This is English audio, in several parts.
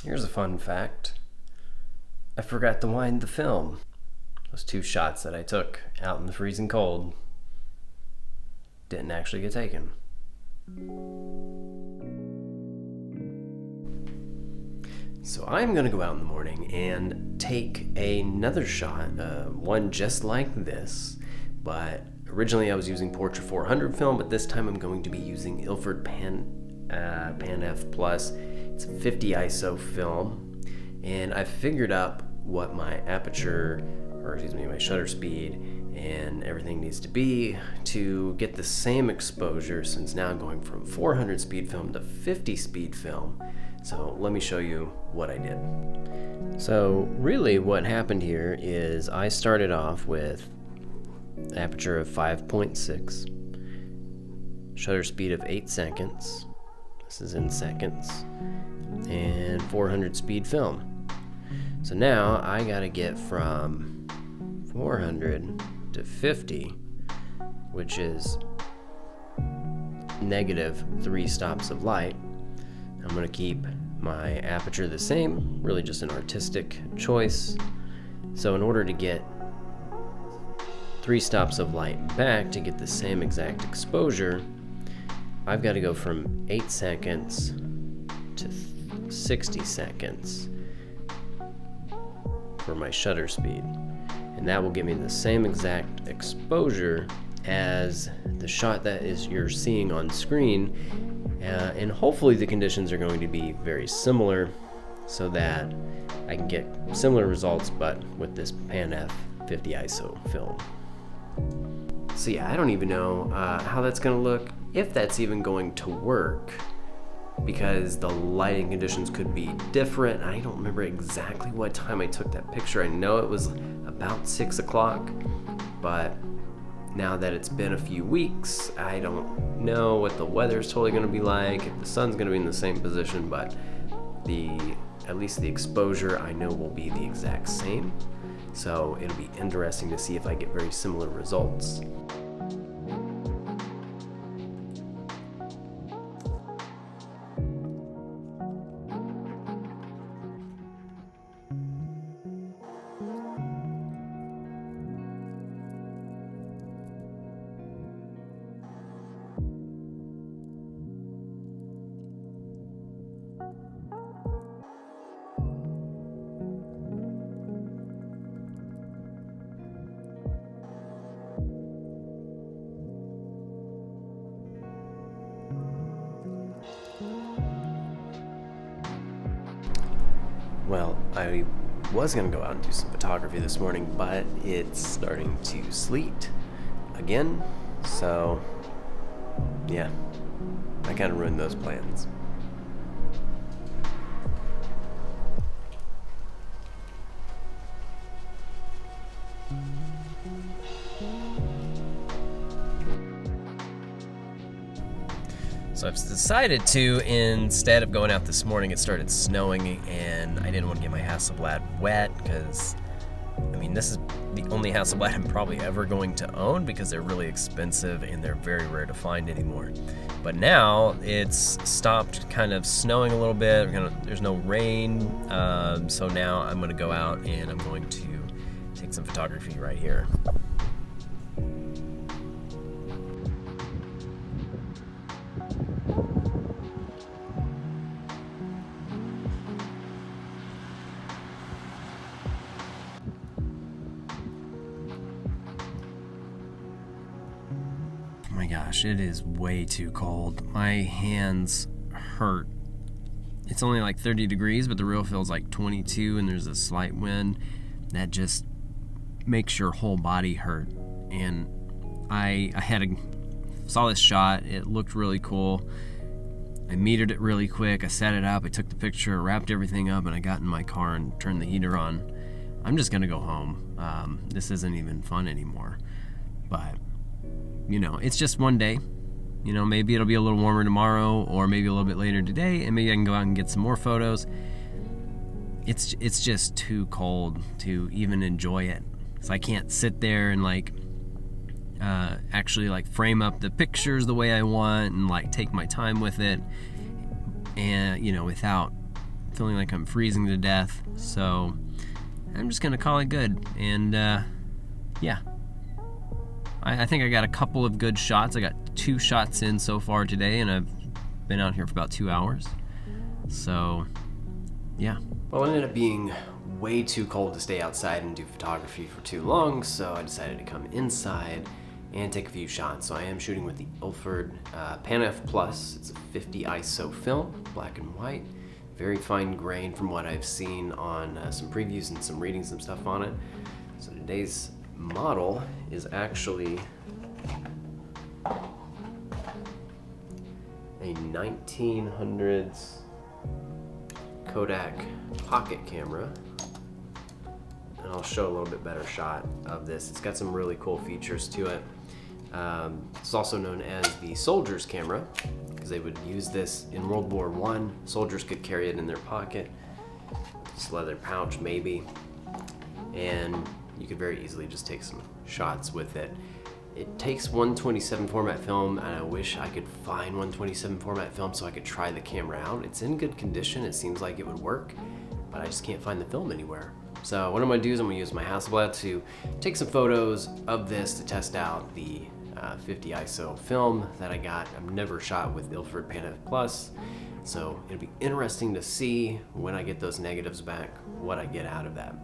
Here's a fun fact. I forgot to wind the film. Those 2 shots that I took out in the freezing cold didn't actually get taken. So I'm gonna go out in the morning and take another shot, one just like this, but originally I was using Portra 400 film, but this time I'm going to be using Ilford Pan F Plus. It's a 50 ISO film, and I've figured out what my aperture, my shutter speed and everything needs to be to get the same exposure, since now I'm going from 400 speed film to 50 speed film. So let me show you what I did. So really what happened here is I started off with aperture of 5.6, shutter speed of 8 seconds, this is in seconds, and 400 speed film. So now I gotta get from 400 to 50, which is -3 stops of light. I'm gonna keep my aperture the same, really just an artistic choice. So in order to get 3 stops of light back to get the same exact exposure, I've got to go from 8 seconds to 60 seconds for my shutter speed. And that will give me the same exact exposure as the shot that you're seeing on screen. And hopefully the conditions are going to be very similar so that I can get similar results, but with this Pan F 50 ISO film. So yeah, I don't even know how that's going to look, if that's even going to work, because the lighting conditions could be different. I don't remember exactly what time I took that picture. I know it was about 6 o'clock, but now that it's been a few weeks, I don't know what the weather's totally going to be like, if the sun's going to be in the same position, but at least the exposure I know will be the exact same. So it'll be interesting to see if I get very similar results. Well, I was going to go out and do some photography this morning, but it's starting to sleet again, so yeah, I kind of ruined those plans. So I've decided to, instead of going out this morning, it started snowing and I didn't want to get my Hasselblad wet because, I mean, this is the only Hasselblad I'm probably ever going to own because they're really expensive and they're very rare to find anymore. But now it's stopped kind of snowing a little bit, there's no rain, so now I'm going to go out and I'm going to take some photography right here. Oh my gosh, it is way too cold. My hands hurt. It's only like 30 degrees, but the real feels like 22 and there's a slight wind that just makes your whole body hurt. And I saw this shot, it looked really cool. I metered it really quick, I set it up, I took the picture, wrapped everything up, and I got in my car and turned the heater on. I'm just gonna go home. This isn't even fun anymore. But you know, it's just one day. You know, maybe it'll be a little warmer tomorrow or maybe a little bit later today and maybe I can go out and get some more photos. It's just too cold to even enjoy it. So I can't sit there and actually frame up the pictures the way I want and take my time with it and, you know, without feeling like I'm freezing to death, so I'm just gonna call it good. And yeah, I think I got a couple of good shots. I got 2 shots in so far today, and I've been out here for about 2 hours. So yeah. Well, it ended up being way too cold to stay outside and do photography for too long, so I decided to come inside and take a few shots. So I am shooting with the Ilford Pan F Plus. It's a 50 ISO film, black and white, very fine grain from what I've seen on some previews and some reading some stuff on it. So today's model is actually a 1900s Kodak pocket camera, and I'll show a little bit better shot of this. It's got some really cool features to it. It's also known as the soldier's camera because they would use this in World War I. Soldiers could carry it in their pocket, this leather pouch maybe, and you could very easily just take some shots with it. It takes 127 format film, and I wish I could find 127 format film so I could try the camera out. It's in good condition, it seems like it would work, but I just can't find the film anywhere. So what I'm gonna do is I'm gonna use my Hasselblad to take some photos of this to test out the 50 ISO film that I got. I've never shot with Ilford Pan F Plus, so it'll be interesting to see when I get those negatives back what I get out of that.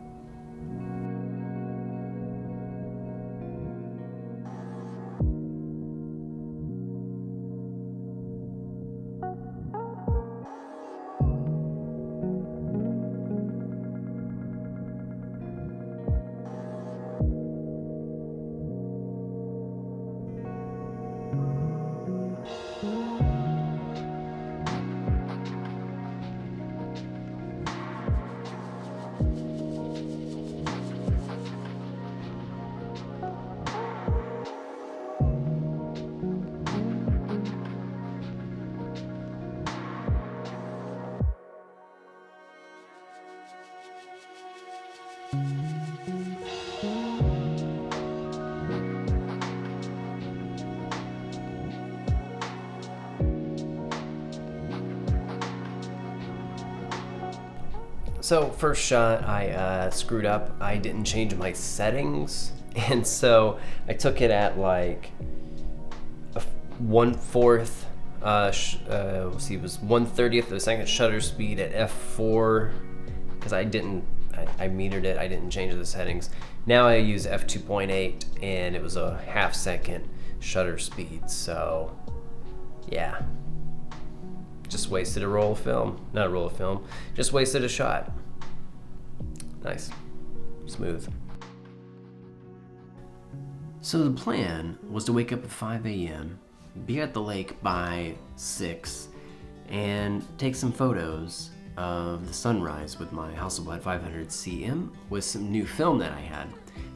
So first shot, I screwed up. I didn't change my settings, and so I took it at like a 1/4. Let's see, it was 1/30 of a second shutter speed at f4 because I metered it. I didn't change the settings. Now I use f2.8, and it was a 1/2 second shutter speed. So yeah. Just wasted a roll of film. Not a roll of film, just wasted a shot. Nice. Smooth. So the plan was to wake up at 5 a.m., be at the lake by 6, and take some photos of the sunrise with my Hasselblad 500 CM with some new film that I had.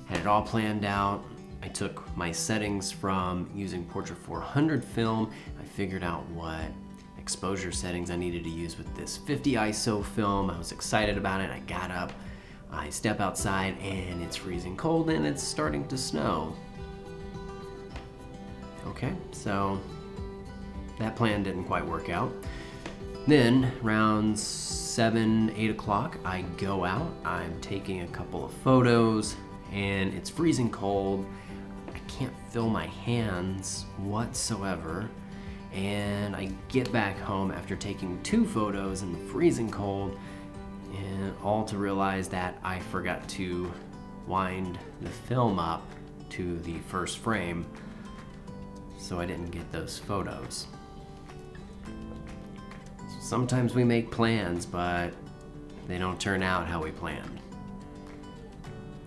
Had it all planned out. I took my settings from using Portrait 400 film. I figured out what exposure settings I needed to use with this 50 ISO film. I was excited about it. I got up, I step outside, and it's freezing cold and it's starting to snow. Okay, so that plan didn't quite work out. Then around 7, 8 o'clock, I go out, I'm taking a couple of photos, and it's freezing cold. I can't feel my hands whatsoever. And I get back home after taking 2 photos in the freezing cold, and all to realize that I forgot to wind the film up to the first frame, so I didn't get those photos. Sometimes we make plans, but they don't turn out how we planned.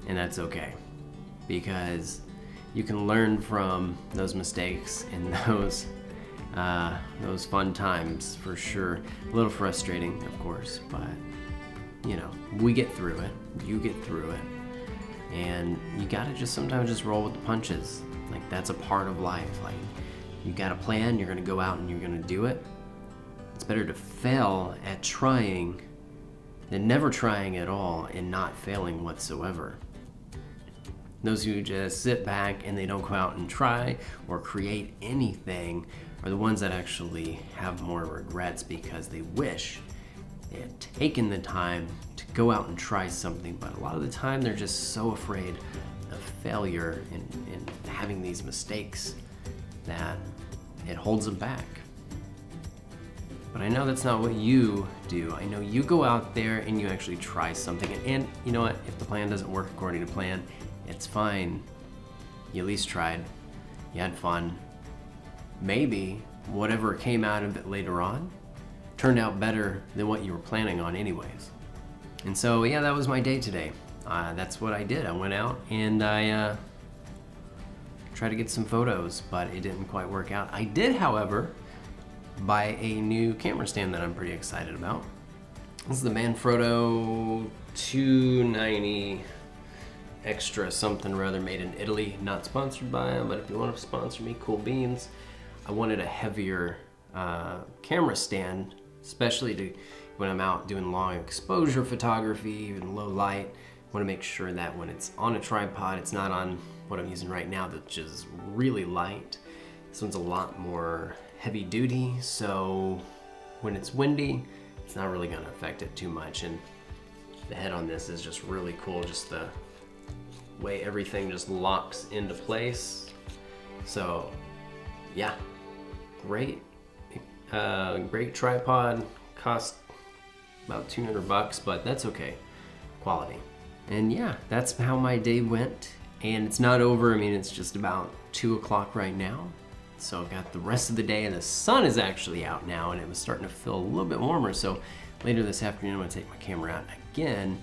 And that's okay, because you can learn from those mistakes and those fun times for sure. A little frustrating, of course, but you know, we get through it. You get through it, and you gotta just sometimes just roll with the punches. Like, that's a part of life. Like, you got a plan, you're gonna go out and you're gonna do it. It's better to fail at trying than never trying at all and not failing whatsoever. Those who just sit back and they don't go out and try or create anything are the ones that actually have more regrets, because they wish they had taken the time to go out and try something, but a lot of the time they're just so afraid of failure and having these mistakes that it holds them back. But I know that's not what you do. I know you go out there and you actually try something. And you know what? If the plan doesn't work according to plan, it's fine. You at least tried. You had fun. Maybe whatever came out of it later on turned out better than what you were planning on anyways. And so, yeah, that was my day today. That's what I did. I went out and I tried to get some photos, but it didn't quite work out. I did, however, buy a new camera stand that I'm pretty excited about. This is the Manfrotto 290 extra something or other, made in Italy. Not sponsored by them, but if you want to sponsor me, cool beans. I wanted a heavier camera stand, especially to when I'm out doing long exposure photography, even low light. I want to make sure that when it's on a tripod, it's not on what I'm using right now, which is really light. This one's a lot more heavy duty, so when it's windy, it's not really going to affect it too much. And the head on this is just really cool, just the way everything just locks into place. So yeah, great tripod. Cost about $200, but that's okay, quality. And yeah, that's how my day went, and it's not over. I mean, it's just about 2 o'clock right now. So I've got the rest of the day, and the sun is actually out now, and it was starting to feel a little bit warmer. So later this afternoon, I'm gonna take my camera out again,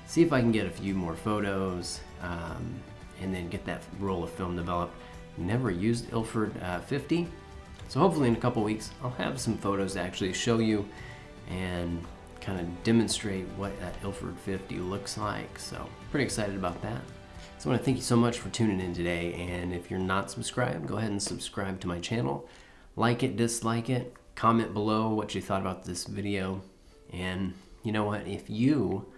see if I can get a few more photos, and then get that roll of film developed. Never used Ilford 50, so hopefully in a couple weeks, I'll have some photos to actually show you and kind of demonstrate what that Ilford 50 looks like. So pretty excited about that. So I want to thank you so much for tuning in today, and if you're not subscribed, go ahead and subscribe to my channel. Like it, dislike it, comment below what you thought about this video. And you know what, if you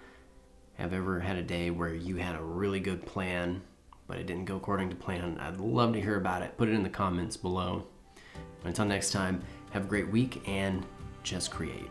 have ever had a day where you had a really good plan but it didn't go according to plan, I'd love to hear about it. Put it in the comments below. Until next time, have a great week and just create.